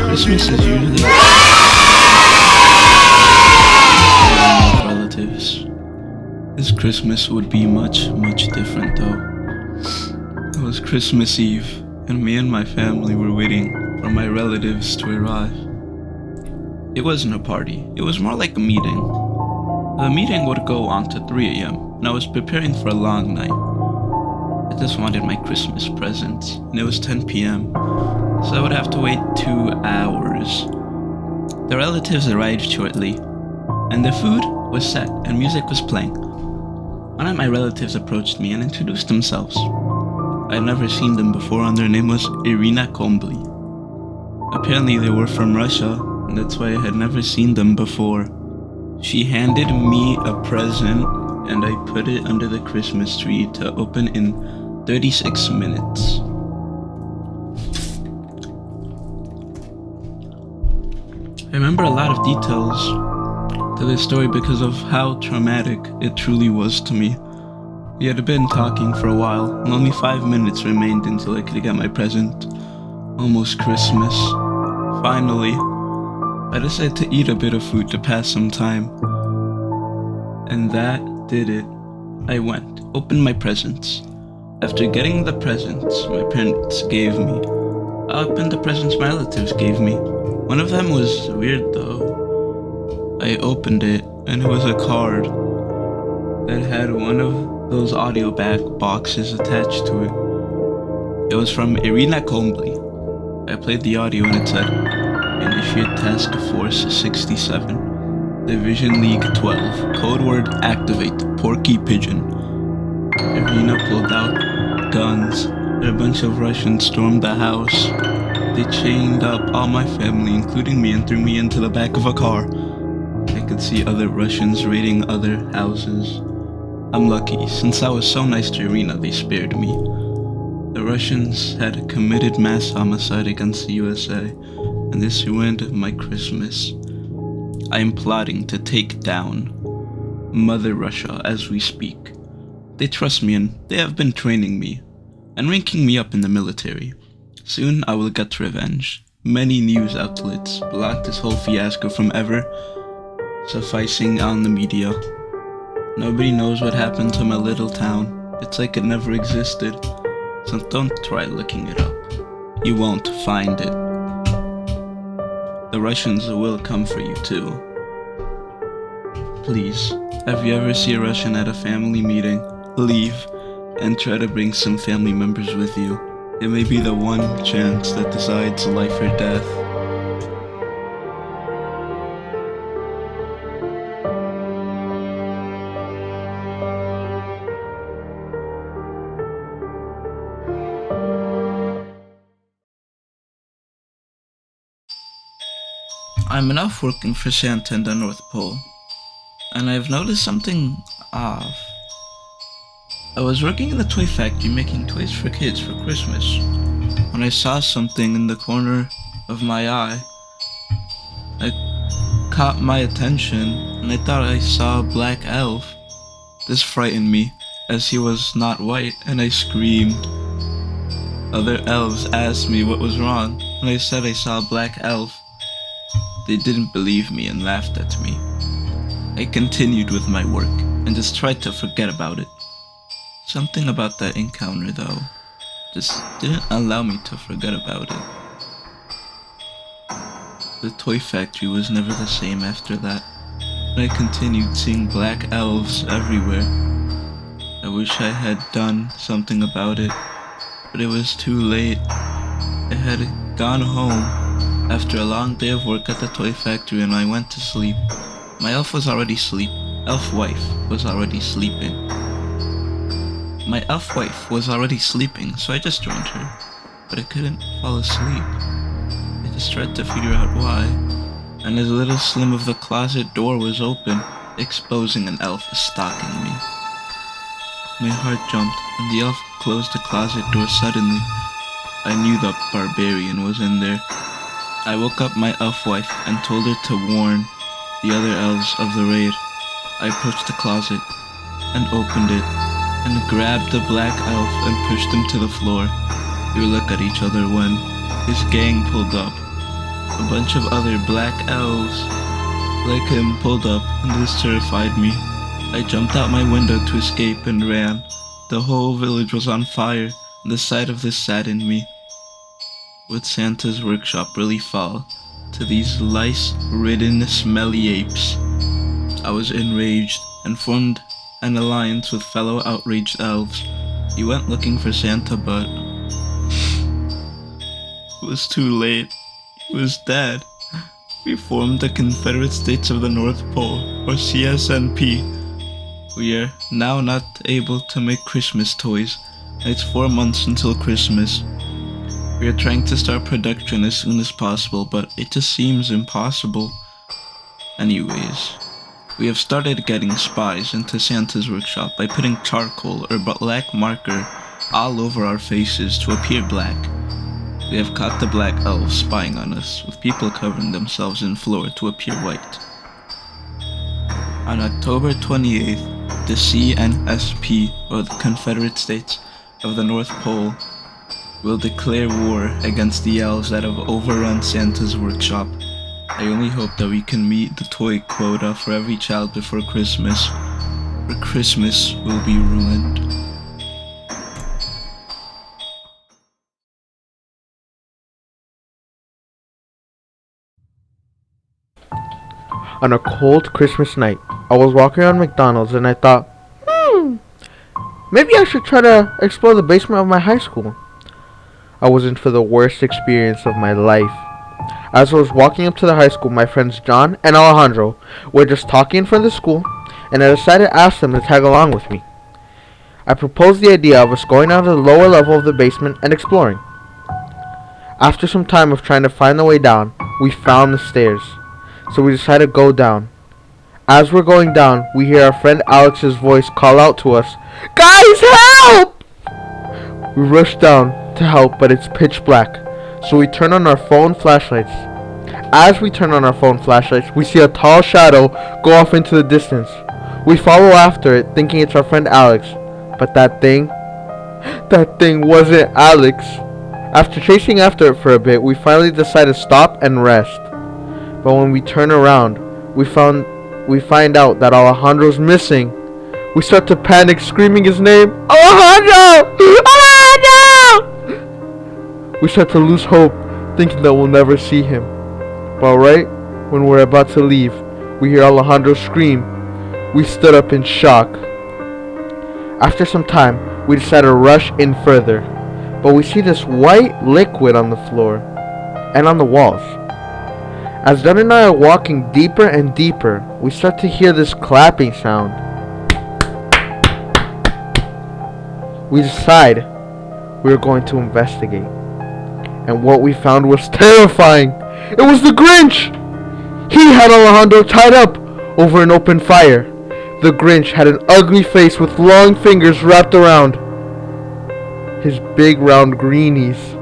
Christmas is usually relatives. This Christmas would be much, much different though. It was Christmas Eve, and me and my family were waiting for my relatives to arrive. It wasn't a party, it was more like a meeting. The meeting would go on to 3 a.m., and I was preparing for a long night. I just wanted my Christmas presents, and it was 10 p.m., so I would have to wait 2 hours. The relatives arrived shortly, and the food was set and music was playing. One of my relatives approached me and introduced themselves. I had never seen them before, and their name was Irina Kombly. Apparently they were from Russia, and that's why I had never seen them before. She handed me a present, and I put it under the Christmas tree to open in 36 minutes. I remember a lot of details to this story because of how traumatic it truly was to me. We had been talking for a while, and only 5 minutes remained until I could get my present. Almost Christmas. Finally, I decided to eat a bit of food to pass some time. And that did it. I went, opened my presents. After getting the presents my parents gave me, I opened the presents my relatives gave me. One of them was weird though. I opened it, and it was a card that had one of those audio back boxes attached to it. It was from Irina Kombly. I played the audio and it said, "Initiate Task Force 67, Division League 12, code word activate, Porky Pigeon." Irina pulled out guns, and a bunch of Russians stormed the house. They chained up all my family, including me, and threw me into the back of a car. I could see other Russians raiding other houses. I'm lucky, since I was so nice to Irina, they spared me. The Russians had committed mass homicide against the USA, and this ruined my Christmas. I am plotting to take down Mother Russia as we speak. They trust me, and they have been training me and ranking me up in the military. Soon I will get revenge. Many news outlets blocked this whole fiasco from ever sufficing on the media. Nobody knows what happened to my little town. It's like it never existed. So don't try looking it up. You won't find it. The Russians will come for you too. Please, if you ever see a Russian at a family meeting, leave and try to bring some family members with you. It may be the one chance that decides life or death. I'm an elf working for Santa in the North Pole, and I've noticed something off. I was working in the toy factory making toys for kids for Christmas when I saw something in the corner of my eye. It caught my attention, and I thought I saw a black elf. This frightened me, as he was not white, and I screamed. Other elves asked me what was wrong, and I said I saw a black elf. They didn't believe me and laughed at me. I continued with my work and just tried to forget about it. Something about that encounter, though, just didn't allow me to forget about it. The toy factory was never the same after that, and I continued seeing black elves everywhere. I wish I had done something about it, but it was too late. I had gone home after a long day of work at the toy factory, and I went to sleep. My elf wife was already sleeping. My elf wife was already sleeping, so I just joined her, but I couldn't fall asleep. I just tried to figure out why, and a little slim of the closet door was open, exposing an elf stalking me. My heart jumped, and the elf closed the closet door suddenly. I knew the barbarian was in there. I woke up my elf wife and told her to warn the other elves of the raid. I approached the closet and opened it and grabbed the black elf and pushed him to the floor. We would look at each other when his gang pulled up. A bunch of other black elves like him pulled up, and this terrified me. I jumped out my window to escape and ran. The whole village was on fire, and the sight of this saddened me. Would Santa's workshop really fall to these lice-ridden, smelly apes? I was enraged and formed an alliance with fellow outraged elves. We went looking for Santa, but it was too late. He was dead. We formed the Confederate States of the North Pole, or CSNP. We are now not able to make Christmas toys, and it's 4 months until Christmas. We are trying to start production as soon as possible, but it just seems impossible. Anyways, we have started getting spies into Santa's workshop by putting charcoal or black marker all over our faces to appear black. We have caught the black elves spying on us, with people covering themselves in flour to appear white. On October 28th, the CNSP, or the Confederate States of the North Pole, will declare war against the elves that have overrun Santa's workshop. I only hope that we can meet the toy quota for every child before Christmas, or Christmas will be ruined. On a cold Christmas night, I was walking around McDonald's and I thought, maybe I should try to explore the basement of my high school. I was in for the worst experience of my life. As I was walking up to the high school, my friends John and Alejandro were just talking in front of the school, and I decided to ask them to tag along with me. I proposed the idea of us going down to the lower level of the basement and exploring. After some time of trying to find the way down, we found the stairs, so we decided to go down. As we're going down, we hear our friend Alex's voice call out to us, "Guys, help!" We rush down to help, but it's pitch black, so we turn on our phone flashlights. As we turn on our phone flashlights, we see a tall shadow go off into the distance. We follow after it, thinking it's our friend Alex, but that thing wasn't Alex. After chasing after it for a bit, we finally decide to stop and rest. But when we turn around, we find out that Alejandro's missing. We start to panic, screaming his name, "Alejandro! Alejandro!" We start to lose hope, thinking that we'll never see him. But right when we're about to leave, we hear Alejandro scream. We stood up in shock. After some time, we decide to rush in further, but we see this white liquid on the floor and on the walls. As John and I are walking deeper and deeper, we start to hear this clapping sound. We decide we are going to investigate, and what we found was terrifying. It was the Grinch! He had Alejandro tied up over an open fire. The Grinch had an ugly face with long fingers wrapped around his big round greenies.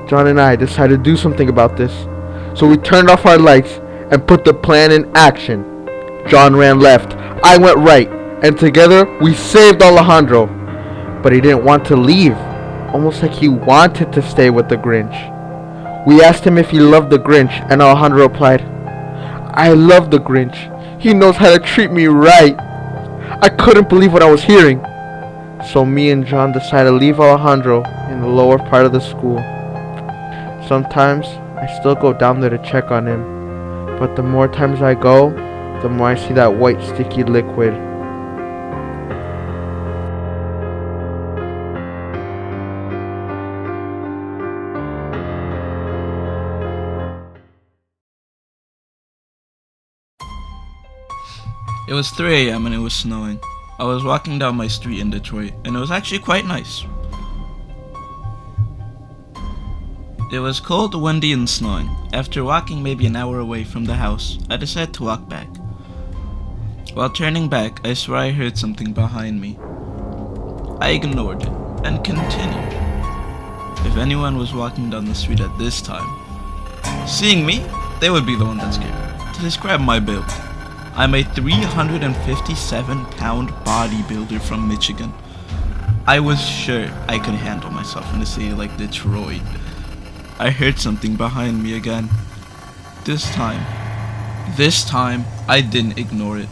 John and I decided to do something about this, so we turned off our lights and put the plan in action. John ran left, I went right, and together we saved Alejandro. But he didn't want to leave, almost like he wanted to stay with the Grinch. We asked him if he loved the Grinch, and Alejandro replied, "I love the Grinch. He knows how to treat me right." I couldn't believe what I was hearing. So me and John decided to leave Alejandro in the lower part of the school. Sometimes I still go down there to check on him, but the more times I go, the more I see that white sticky liquid. It was 3 a.m. and it was snowing. I was walking down my street in Detroit, and it was actually quite nice. It was cold, windy, and snowing. After walking maybe an hour away from the house, I decided to walk back. While turning back, I swear I heard something behind me. I ignored it and continued. If anyone was walking down the street at this time, seeing me, they would be the one that's scared. To describe my build, I'm a 357-pound bodybuilder from Michigan. I was sure I could handle myself in a city like Detroit. I heard something behind me again. This time, I didn't ignore it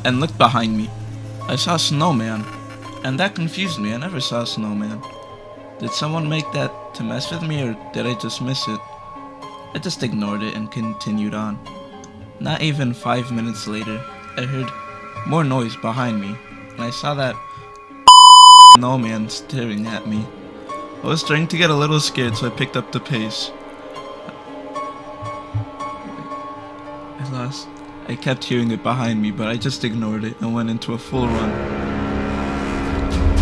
and looked behind me. I saw a snowman, and that confused me. I never saw a snowman. Did someone make that to mess with me, or did I just miss it? I just ignored it and continued on. Not even 5 minutes later, I heard more noise behind me, and I saw that snowman staring at me. I was starting to get a little scared, so I picked up the pace. I kept hearing it behind me, but I just ignored it and went into a full run.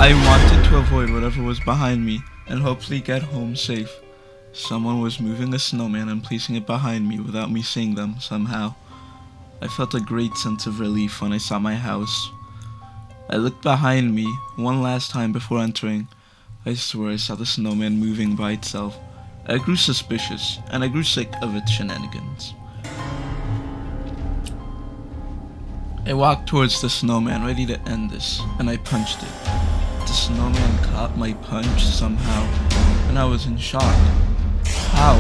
I wanted to avoid whatever was behind me and hopefully get home safe. Someone was moving a snowman and placing it behind me without me seeing them somehow. I felt a great sense of relief when I saw my house. I looked behind me one last time before entering. I swear I saw the snowman moving by itself. I grew suspicious, and I grew sick of its shenanigans. I walked towards the snowman, ready to end this, and I punched it. The snowman caught my punch somehow, and I was in shock. How?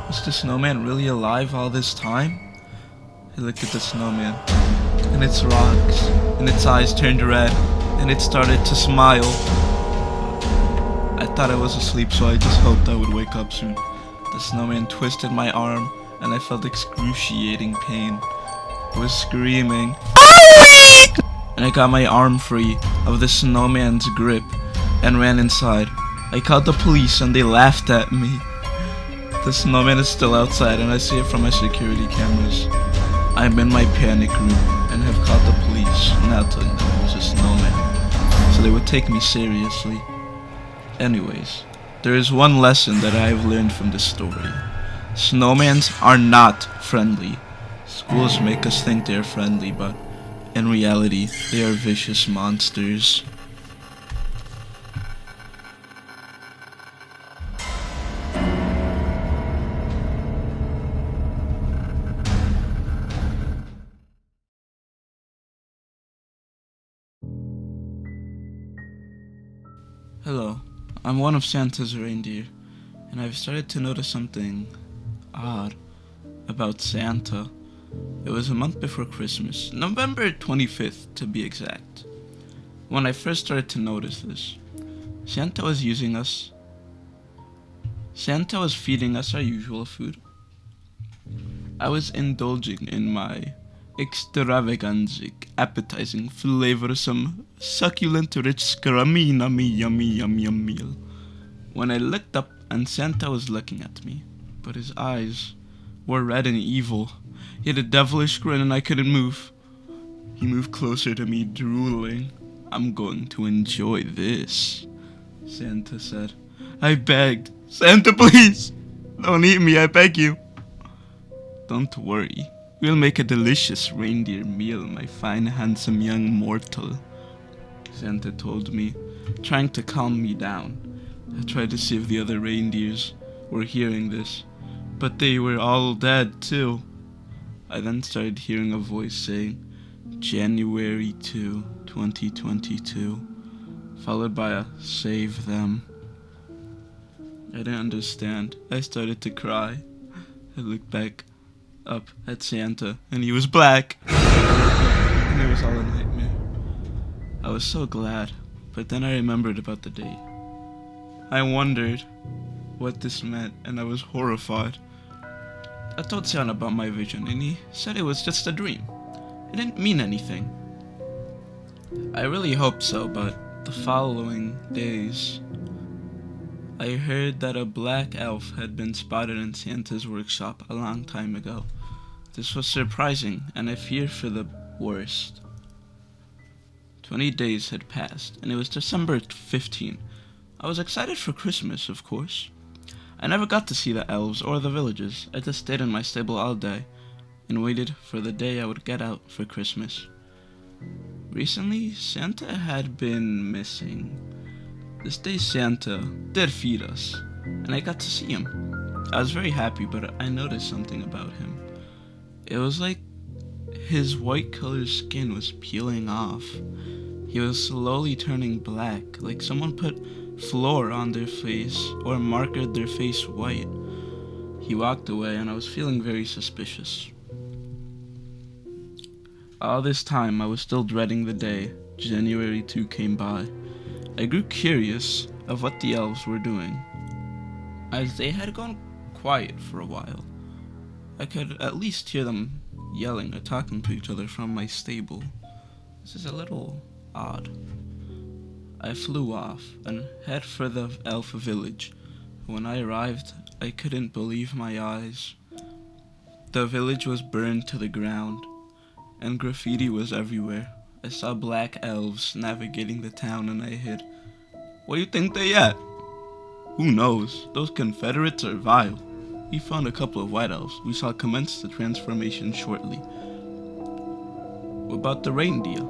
Was the snowman really alive all this time? I looked at the snowman, and its rocks, and its eyes turned red, and it started to smile. I thought I was asleep, so I just hoped I would wake up soon. The snowman twisted my arm, and I felt excruciating pain. I was screaming, and I got my arm free of the snowman's grip and ran inside. I called the police and they laughed at me. The snowman is still outside and I see it from my security cameras. I'm in my panic room and have called the police, now telling them it was a snowman, so they would take me seriously. Anyways, there is one lesson that I have learned from this story. Snowmans are not friendly. Schools make us think they are friendly, but in reality, they are vicious monsters. Hello, I'm one of Santa's reindeer, and I've started to notice something odd about Santa. It was a month before Christmas, November 25th to be exact, when I first started to notice this. Santa was feeding us our usual food. I was indulging in my extravagantic, appetizing, flavorsome, succulent, rich, scrummy, nummy, yummy meal. When I looked up and Santa was looking at me, but his eyes were red and evil. He had a devilish grin and I couldn't move. He moved closer to me, drooling. I'm going to enjoy this, Santa said. I begged, Santa, please, don't eat me, I beg you. Don't worry, we'll make a delicious reindeer meal, my fine, handsome young mortal, Santa told me, trying to calm me down. I tried to see if the other reindeers were hearing this, but they were all dead too. I then started hearing a voice saying, January 2, 2022, followed by a save them. I didn't understand. I started to cry. I looked back up at Santa, and he was black. And it was all a nightmare. I was so glad, but then I remembered about the date. I wondered what this meant, and I was horrified. I told Santa about my vision, and he said it was just a dream. It didn't mean anything. I really hoped so, but the following days, I heard that a black elf had been spotted in Santa's workshop a long time ago. This was surprising, and I feared for the worst. 20 days had passed, and it was December 15. I was excited for Christmas, of course. I never got to see the elves or the villages. I just stayed in my stable all day and waited for the day I would get out for Christmas. Recently, Santa had been missing. This day Santa did feed us, and I got to see him. I was very happy, but I noticed something about him. It was like his white colored skin was peeling off. He was slowly turning black, like someone put flour on their face or markered their face white. He walked away and I was feeling very suspicious. All this time I was still dreading the day January 2 came by. I grew curious of what the elves were doing, as they had gone quiet for a while. I could at least hear them yelling or talking to each other from my stable. This is a little odd. I flew off and head for the elf village. When I arrived, I couldn't believe my eyes. The village was burned to the ground, and graffiti was everywhere. I saw black elves navigating the town and I hid. Where do you think they at? Who knows? Those Confederates are vile. We found a couple of white elves. We shall commence the transformation shortly. What about the reindeer?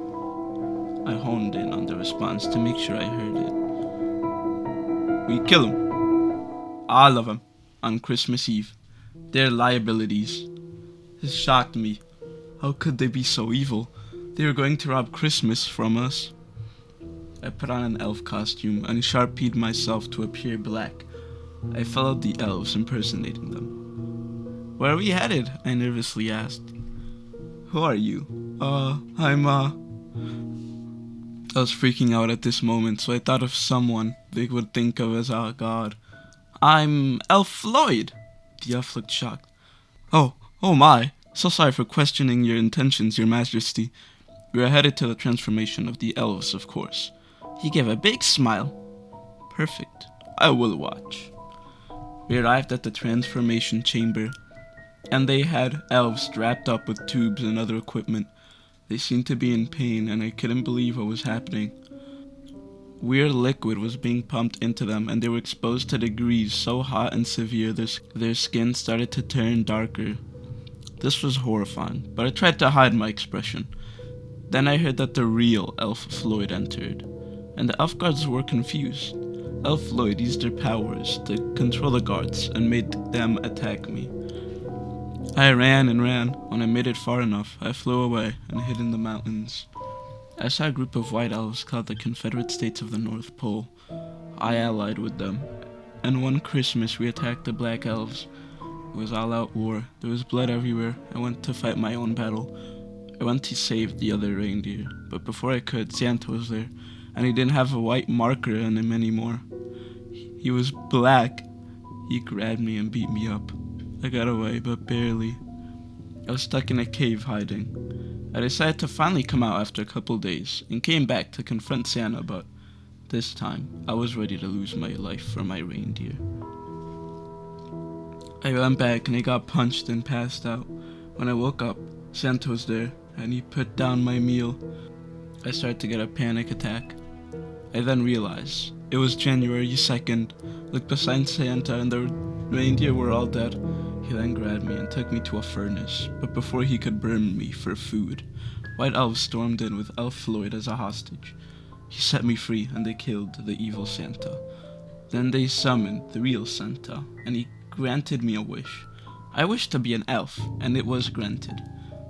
I honed in on the response to make sure I heard it. We kill them. All of them. On Christmas Eve. They're liabilities. This shocked me. How could they be so evil? They were going to rob Christmas from us. I put on an elf costume and sharpied myself to appear black. I followed the elves, impersonating them. Where are we headed? I nervously asked. Who are you? I was freaking out at this moment, so I thought of someone they would think of as our god. I'm Elf Floyd. The elf looked shocked. Oh my. So sorry for questioning your intentions, your majesty. We are headed to the transformation of the elves, of course. He gave a big smile. Perfect. I will watch. We arrived at the transformation chamber, and they had elves strapped up with tubes and other equipment. They seemed to be in pain, and I couldn't believe what was happening. Weird liquid was being pumped into them, and they were exposed to degrees so hot and severe their skin started to turn darker. This was horrifying, but I tried to hide my expression. Then I heard that the real Elf Floyd entered, and the elf guards were confused. Elf Floyd used their powers to control the guards and made them attack me. I ran and ran. When I made it far enough, I flew away and hid in the mountains. I saw a group of white elves called the Confederate States of the North Pole. I allied with them, and one Christmas we attacked the black elves. It was all-out war. There was blood everywhere. I went to fight my own battle. I went to save the other reindeer, but before I could, Santa was there, and he didn't have a white marker on him anymore. He was black. He grabbed me and beat me up. I got away, but barely. I was stuck in a cave hiding. I decided to finally come out after a couple days, and came back to confront Santa, but this time, I was ready to lose my life for my reindeer. I went back and I got punched and passed out. When I woke up, Santa was there, and he put down my meal. I started to get a panic attack. I then realized it was January 2nd. Looked beside Santa and the reindeer were all dead. He then grabbed me and took me to a furnace, but before he could burn me for food, white elves stormed in with Elf Floyd as a hostage. He set me free and they killed the evil Santa. Then they summoned the real Santa, and he granted me a wish. I wished to be an elf, and it was granted.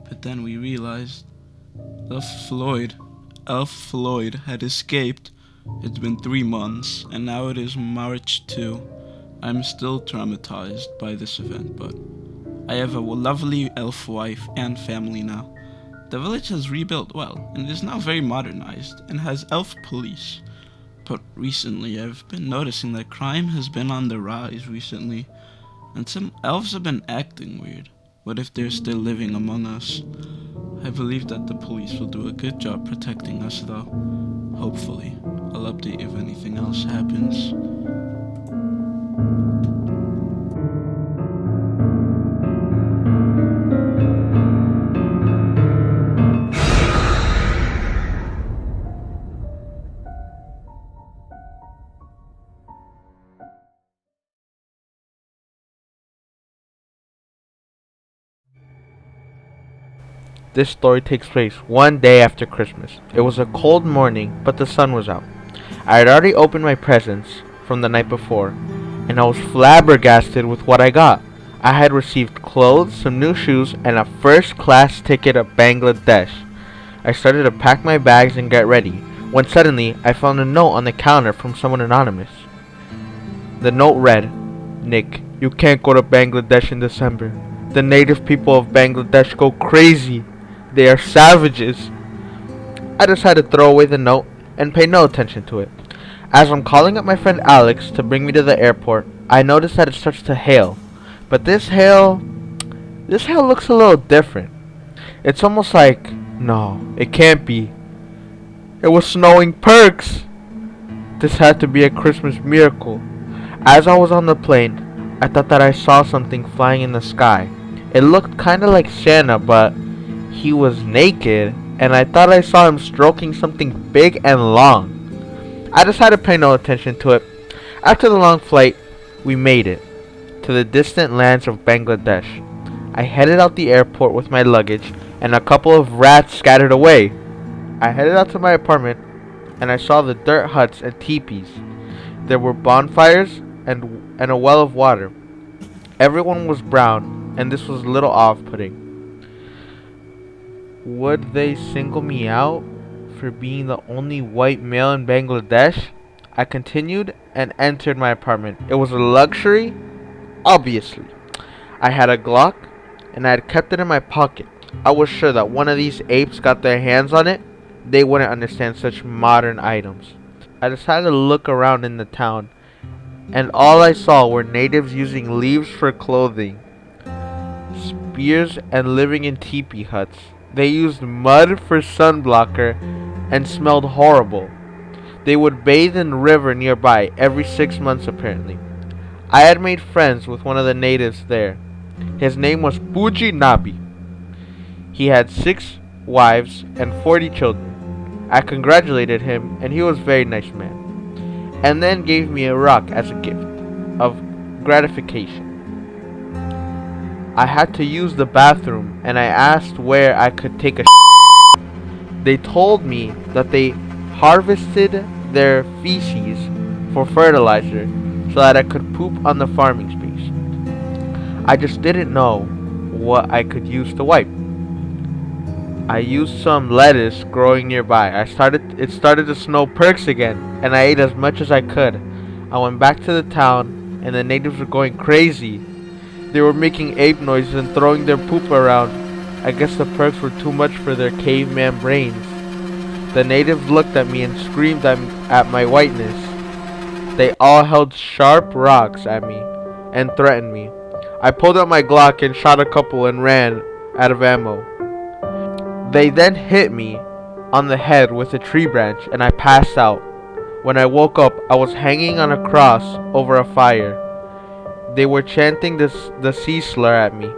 But then we realized Elf Floyd had escaped. It's been 3 months, and now it is March 2. I'm still traumatized by this event, but I have a lovely elf wife and family now. The village has rebuilt well, and is now very modernized, and has elf police. But recently I've been noticing that crime has been on the rise recently, and some elves have been acting weird. What if they're still living among us? I believe that the police will do a good job protecting us though. Hopefully. I'll update if anything else happens. This story takes place one day after Christmas. It was a cold morning, but the sun was out. I had already opened my presents from the night before, and I was flabbergasted with what I got. I had received clothes, some new shoes, and a first-class ticket to Bangladesh. I started to pack my bags and get ready, when suddenly I found a note on the counter from someone anonymous. The note read, "Nick, You can't go to Bangladesh in December. The native people of Bangladesh go crazy. They are savages. I decided to throw away the note and pay no attention to it. As I'm calling up my friend Alex to bring me to the airport, I notice that it starts to hail. But this hail looks a little different. It's almost like, no, it can't be. It was snowing perks. This had to be a Christmas miracle. As I was on the plane, I thought that I saw something flying in the sky. It looked kinda like Santa, but he was naked, and I thought I saw him stroking something big and long. I decided to pay no attention to it. After the long flight, we made it to the distant lands of Bangladesh. I headed out the airport with my luggage and a couple of rats scattered away. I headed out to my apartment and I saw the dirt huts and teepees. There were bonfires and a well of water. Everyone was brown, and this was a little off-putting. Would they single me out for being the only white male in Bangladesh? I continued and entered my apartment. It was a luxury, obviously. I had a Glock, and I had kept it in my pocket. I was sure that one of these apes got their hands on it, they wouldn't understand such modern items. I decided to look around in the town, and all I saw were natives using leaves for clothing, spears, and living in teepee huts. They used mud for sunblocker and smelled horrible. They would bathe in a river nearby every 6 months apparently. I had made friends with one of the natives there. His name was Puji Nabi. He had 6 wives and 40 children. I congratulated him, and he was a very nice man, and then gave me a rock as a gift of gratification. I had to use the bathroom, and I asked where I could take a They told me that they harvested their feces for fertilizer so that I could poop on the farming space. I just didn't know what I could use to wipe. I used some lettuce growing nearby. It started to snow perks again, and I ate as much as I could. I went back to the town, and the natives were going crazy. They were making ape noises and throwing their poop around. I guess the perks were too much for their caveman brains. The natives looked at me and screamed at my whiteness. They all held sharp rocks at me and threatened me. I pulled out my Glock and shot a couple and ran out of ammo. They then hit me on the head with a tree branch, and I passed out. When I woke up, I was hanging on a cross over a fire. They were chanting the sea slur at me.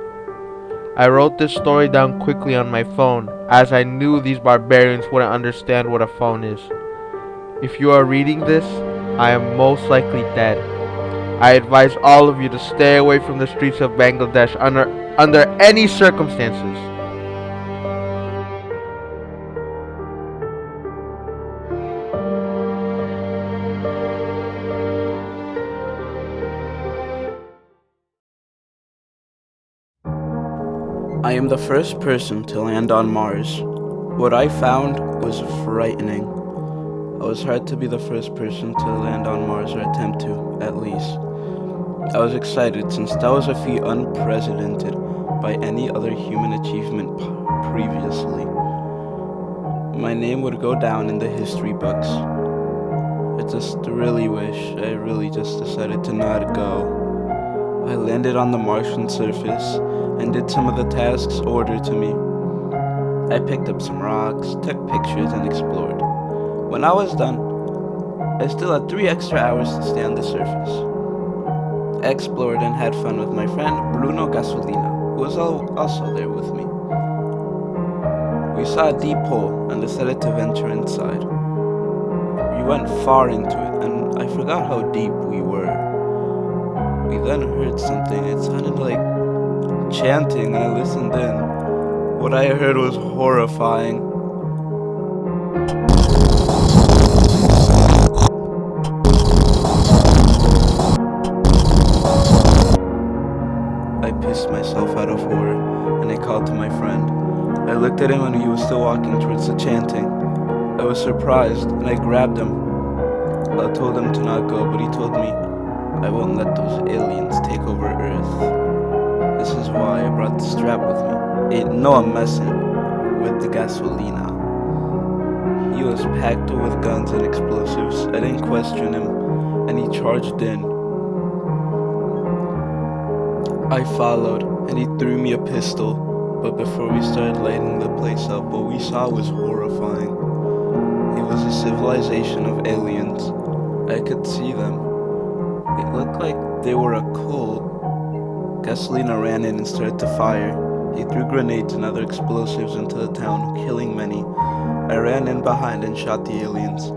I wrote this story down quickly on my phone, as I knew these barbarians wouldn't understand what a phone is. If you are reading this, I am most likely dead. I advise all of you to stay away from the streets of Bangladesh under any circumstances. I am the first person to land on Mars. What I found was frightening. I was hard to be the first person to land on Mars, or attempt to, at least. I was excited since that was a feat unprecedented by any other human achievement previously. My name would go down in the history books. I just really wish I really just decided to not go. I landed on the Martian surface and did some of the tasks ordered to me. I picked up some rocks, took pictures, and explored. When I was done, I still had 3 extra hours to stay on the surface. I explored and had fun with my friend Bruno Gasolina, who was also there with me. We saw a deep hole and decided to venture inside. We went far into it, and I forgot how deep we were. We then heard something. It sounded like chanting, and I listened in. What I heard was horrifying. I pissed myself out of horror, and I called to my friend. I looked at him, and he was still walking towards the chanting. I was surprised, and I grabbed him. I told him to not go, but he told me, I won't let those aliens take over brought the strap with me. No, I'm messing with the gasolina. He was packed with guns and explosives. I didn't question him, and he charged in. I followed, and he threw me a pistol. But before we started lighting the place up, what we saw was horrifying. It was a civilization of aliens. I could see them. It looked like they were a cult. Gasolina ran in and started to fire. He threw grenades and other explosives into the town, killing many. I ran in behind and shot the aliens.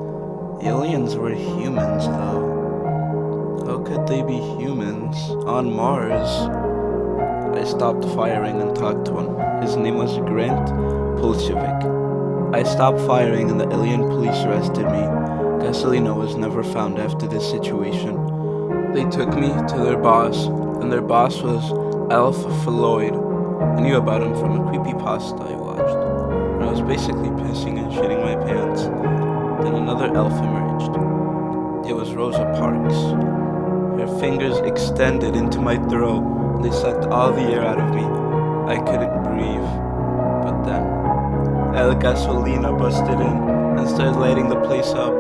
The aliens were humans, though. How could they be humans on Mars? I stopped firing and talked to him. His name was Grant Polshevik. I stopped firing and the alien police arrested me. Gasolina was never found after this situation. They took me to their boss, and their boss was Alpha Floyd. I knew about him from a creepypasta I watched. And I was basically pissing and shitting my pants. Then another elf emerged. It was Rosa Parks. Her fingers extended into my throat. They sucked all the air out of me. I couldn't breathe. But then, El Gasolina busted in and started lighting the place up.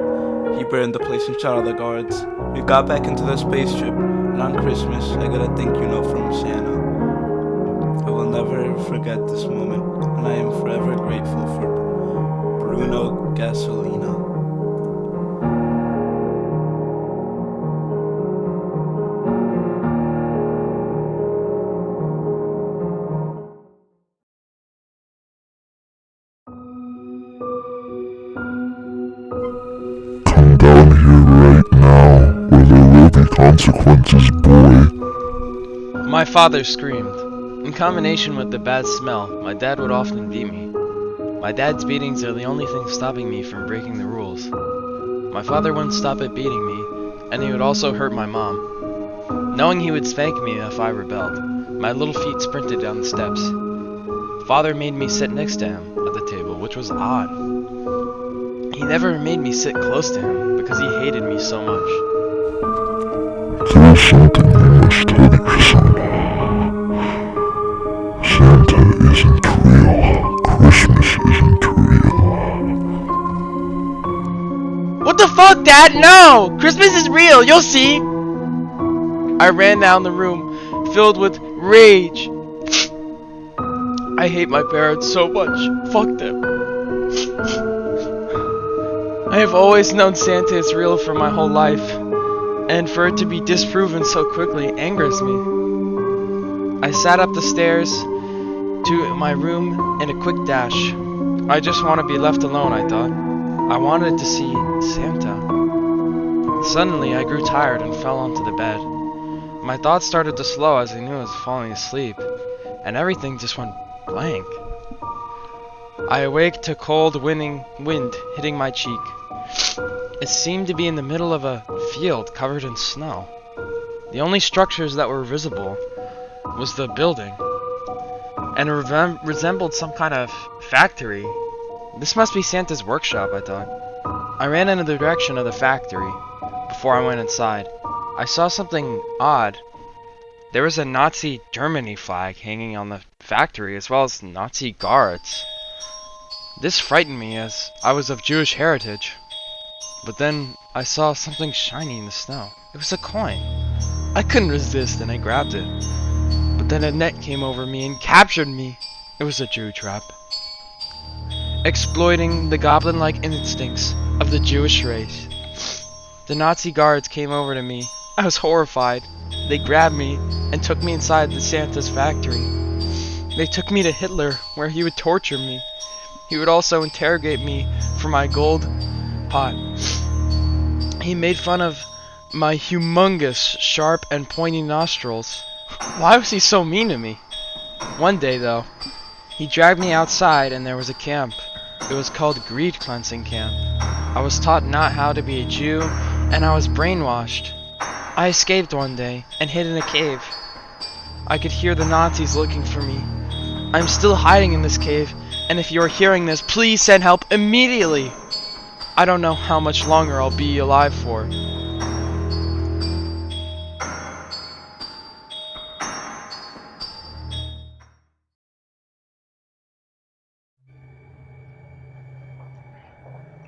He burned the place and shot all the guards. We got back into the spaceship, and on Christmas, I got a thank you note from Santa. I will never forget this moment, and I am forever grateful for Bruno Gasolina. Come down here right now, or there will be consequences, boy. My father screamed. In combination with the bad smell, my dad would often beat me. My dad's beatings are the only thing stopping me from breaking the rules. My father wouldn't stop at beating me, and he would also hurt my mom. Knowing he would spank me if I rebelled, my little feet sprinted down the steps. Father made me sit next to him at the table, which was odd. He never made me sit close to him because he hated me so much. There's something you must tell your son. Santa isn't real. Christmas isn't real. What the fuck, Dad? No! Christmas is real, you'll see! I ran down the room, filled with rage. I hate my parents so much. Fuck them. I have always known Santa is real for my whole life, and for it to be disproven so quickly angers me. I sat up the stairs to my room in a quick dash. I just want to be left alone, I thought. I wanted to see Santa. Suddenly, I grew tired and fell onto the bed. My thoughts started to slow as I knew I was falling asleep, and everything just went blank. I awake to cold wind hitting my cheek. It seemed to be in the middle of a field covered in snow. The only structures that were visible was the building, and it resembled some kind of factory. This must be Santa's workshop, I thought. I ran in the direction of the factory. Before I went inside, I saw something odd. There was a Nazi Germany flag hanging on the factory, as well as Nazi guards. This frightened me as I was of Jewish heritage. But then I saw something shiny in the snow. It was a coin. I couldn't resist and I grabbed it. But then a net came over me and captured me. It was a Jew trap. Exploiting the goblin-like instincts of the Jewish race. The Nazi guards came over to me. I was horrified. They grabbed me and took me inside the Santa's factory. They took me to Hitler, where he would torture me. He would also interrogate me for my gold pot. He made fun of my humongous, sharp, and pointy nostrils. Why was he so mean to me? One day, though, he dragged me outside and there was a camp. It was called Greed Cleansing Camp. I was taught not how to be a Jew, and I was brainwashed. I escaped one day and hid in a cave. I could hear the Nazis looking for me. I'm still hiding in this cave, and if you are hearing this, please send help immediately! I don't know how much longer I'll be alive for.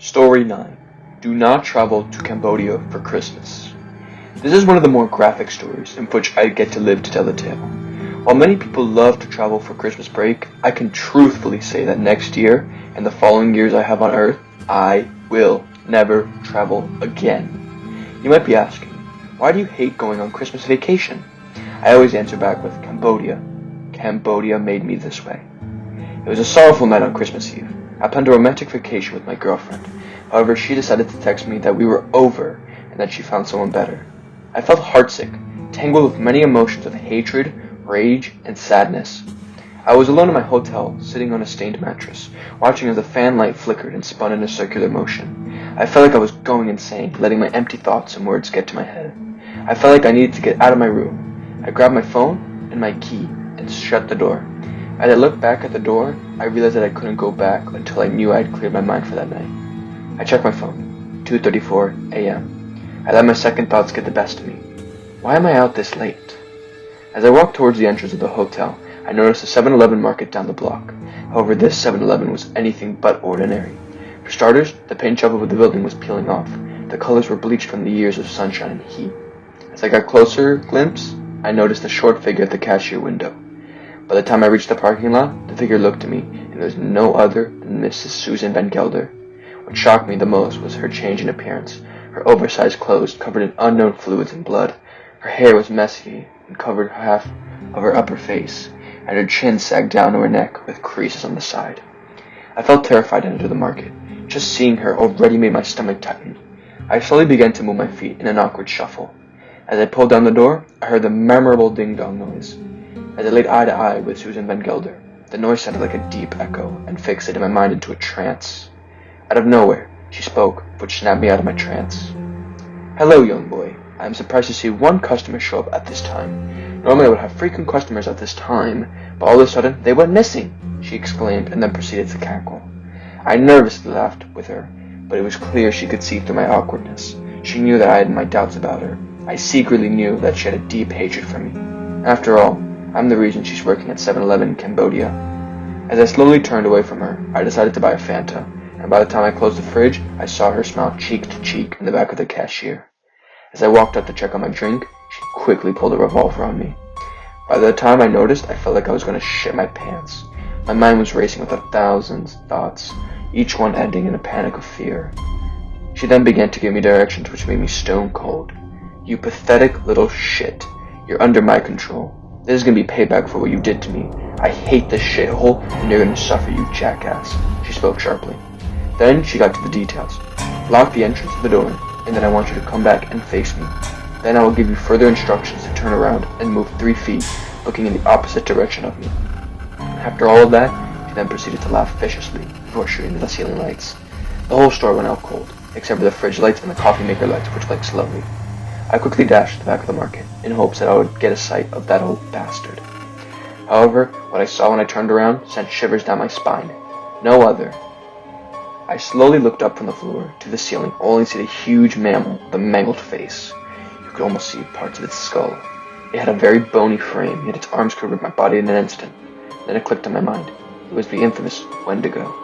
Story 9. Do not travel to Cambodia for Christmas. This is one of the more graphic stories in which I get to live to tell the tale. While many people love to travel for Christmas break, I can truthfully say that next year and the following years I have on Earth, I will never travel again. You might be asking, why do you hate going on Christmas vacation? I always answer back with Cambodia. Cambodia made me this way. It was a sorrowful night on Christmas Eve. I planned a romantic vacation with my girlfriend. However, she decided to text me that we were over and that she found someone better. I felt heartsick, tangled with many emotions of hatred, rage, and sadness. I was alone in my hotel, sitting on a stained mattress, watching as the fan light flickered and spun in a circular motion. I felt like I was going insane, letting my empty thoughts and words get to my head. I felt like I needed to get out of my room. I grabbed my phone and my key and shut the door. As I looked back at the door, I realized that I couldn't go back until I knew I had cleared my mind for that night. I checked my phone, 2:34 a.m. I let my second thoughts get the best of me. Why am I out this late? As I walked towards the entrance of the hotel, I noticed a 7-Eleven market down the block. However, this 7-Eleven was anything but ordinary. For starters, the paint job of the building was peeling off. The colors were bleached from the years of sunshine and heat. As I got closer glimpse, I noticed a short figure at the cashier window. By the time I reached the parking lot, the figure looked at me, and it was no other than Mrs. Susan Van Gelder. What shocked me the most was her change in appearance. Her oversized clothes covered in unknown fluids and blood. Her hair was messy and covered half of her upper face, and her chin sagged down to her neck with creases on the side. I felt terrified to enter the market. Just seeing her already made my stomach tighten. I slowly began to move my feet in an awkward shuffle. As I pulled down the door, I heard the memorable ding-dong noise. As I laid eye to eye with Susan Van Gelder, the noise sounded like a deep echo and fixated my mind into a trance. Out of nowhere, she spoke, which snapped me out of my trance. "Hello, young boy. I am surprised to see one customer show up at this time. Normally I would have frequent customers at this time, but all of a sudden they went missing," she exclaimed and then proceeded to cackle. I nervously laughed with her, but it was clear she could see through my awkwardness. She knew that I had my doubts about her. I secretly knew that she had a deep hatred for me. After all, I'm the reason she's working at 7-Eleven in Cambodia. As I slowly turned away from her, I decided to buy a Fanta, and by the time I closed the fridge, I saw her smile cheek to cheek in the back of the cashier. As I walked up to check on my drink, she quickly pulled a revolver on me. By the time I noticed, I felt like I was going to shit my pants. My mind was racing with 1,000 thoughts, each one ending in a panic of fear. She then began to give me directions which made me stone cold. "You pathetic little shit. You're under my control. This is going to be payback for what you did to me. I hate this shithole, and you're going to suffer, you jackass," she spoke sharply. Then she got to the details. "Lock the entrance to the door, and then I want you to come back and face me. Then I will give you further instructions to turn around and move 3 feet, looking in the opposite direction of me." After all of that, she then proceeded to laugh viciously before shooting the ceiling lights. The whole store went out cold, except for the fridge lights and the coffee maker lights, which blinked slowly. I quickly dashed to the back of the market, in hopes that I would get a sight of that old bastard. However, what I saw when I turned around sent shivers down my spine. No other. I slowly looked up from the floor to the ceiling, only to see the huge mammal with a mangled face. You could almost see parts of its skull. It had a very bony frame, yet its arms could rip my body in an instant. Then it clicked in my mind. It was the infamous Wendigo.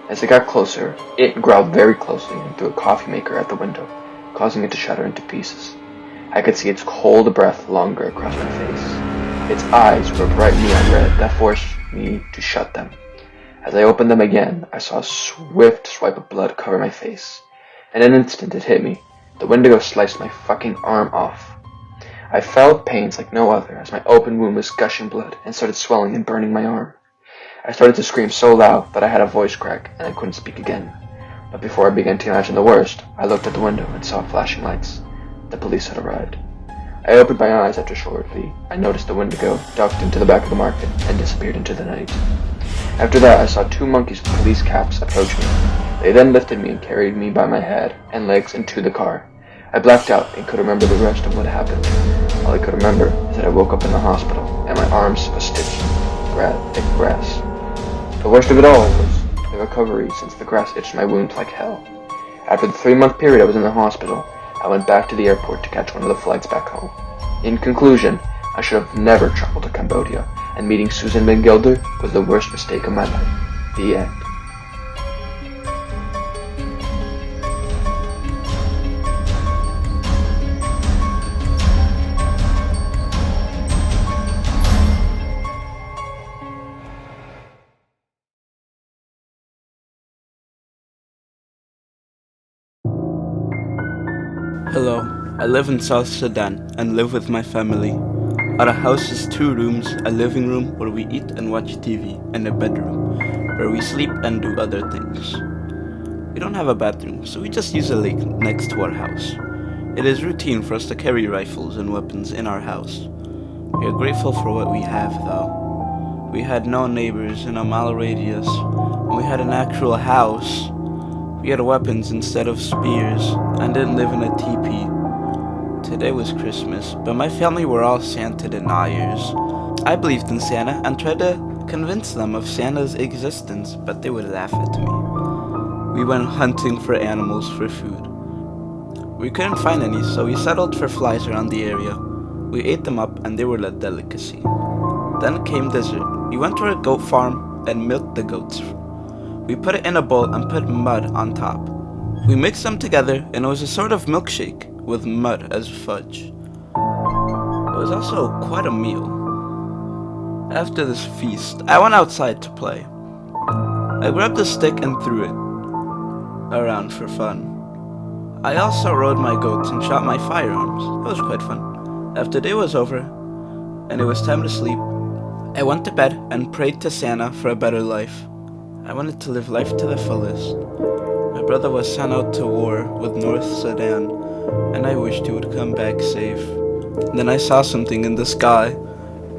As I got closer, it growled very closely and threw a coffee maker at the window, causing it to shatter into pieces. I could see its cold breath longer across my face. Its eyes were bright neon red that forced me to shut them. As I opened them again, I saw a swift swipe of blood cover my face. In an instant it hit me. The Wendigo sliced my fucking arm off. I felt pains like no other as my open wound was gushing blood and started swelling and burning my arm. I started to scream so loud that I had a voice crack and I couldn't speak again. But before I began to imagine the worst, I looked at the window and saw flashing lights. The police had arrived. I opened my eyes after shortly. I noticed the Wendigo ducked into the back of the market and disappeared into the night. After that, I saw 2 monkeys with police caps approach me. They then lifted me and carried me by my head and legs into the car. I blacked out and could remember the rest of what happened. All I could remember is that I woke up in the hospital and my arms were stitched in thick grass. The worst of it all was the recovery, since the grass itched my wound like hell. After the 3-month period I was in the hospital, I went back to the airport to catch one of the flights back home. In conclusion, I should have never traveled to Cambodia, and meeting Susan Van Gelder was the worst mistake of my life. The end. Hello, I live in South Sudan and live with my family. Our house is 2 rooms, a living room where we eat and watch TV, and a bedroom where we sleep and do other things. We don't have a bathroom, so we just use a lake next to our house. It is routine for us to carry rifles and weapons in our house. We are grateful for what we have, though. We had no neighbors in a mile radius, and we had an actual house. We had weapons instead of spears, and didn't live in a teepee. Today was Christmas, but my family were all Santa deniers. I believed in Santa and tried to convince them of Santa's existence, but they would laugh at me. We went hunting for animals for food. We couldn't find any, so we settled for flies around the area. We ate them up and they were a delicacy. Then came dessert. We went to a goat farm and milked the goats. We put it in a bowl and put mud on top. We mixed them together and it was a sort of milkshake with mud as fudge. It was also quite a meal. After this feast, I went outside to play. I grabbed a stick and threw it around for fun. I also rode my goats and shot my firearms. It was quite fun. After the day was over and it was time to sleep, I went to bed and prayed to Santa for a better life. I wanted to live life to the fullest. My brother was sent out to war with North Sudan, and I wished he would come back safe. Then I saw something in the sky.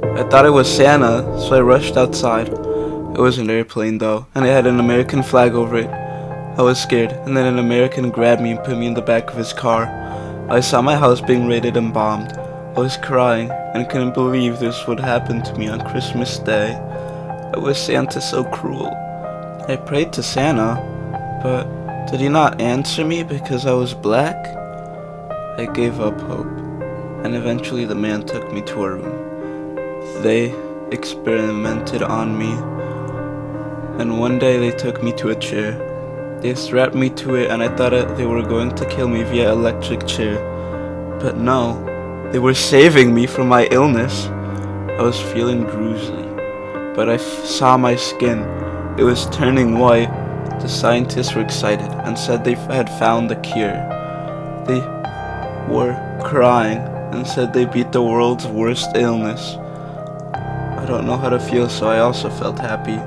I thought it was Santa, so I rushed outside. It was an airplane though, and it had an American flag over it. I was scared, and then an American grabbed me and put me in the back of his car. I saw my house being raided and bombed. I was crying, and couldn't believe this would happen to me on Christmas Day. I was Santa so cruel. I prayed to Santa, but did he not answer me because I was black? I gave up hope, and eventually the man took me to a room. They experimented on me, and one day they took me to a chair. They strapped me to it and I thought they were going to kill me via electric chair. But no, they were saving me from my illness. I was feeling drowsy, but I saw my skin. It was turning white. The scientists were excited and said they had found the cure. They were crying and said they beat the world's worst illness. I don't know how to feel, so I also felt happy.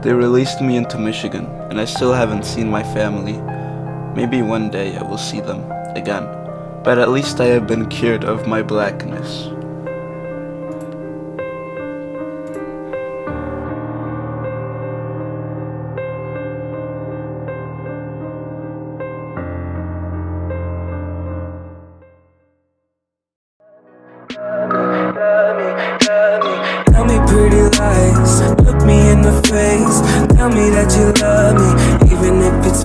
They released me into Michigan, and I still haven't seen my family. Maybe one day I will see them again, but at least I have been cured of my blackness. Tell me pretty lies, look me in the face. Tell me that you love me, even if it's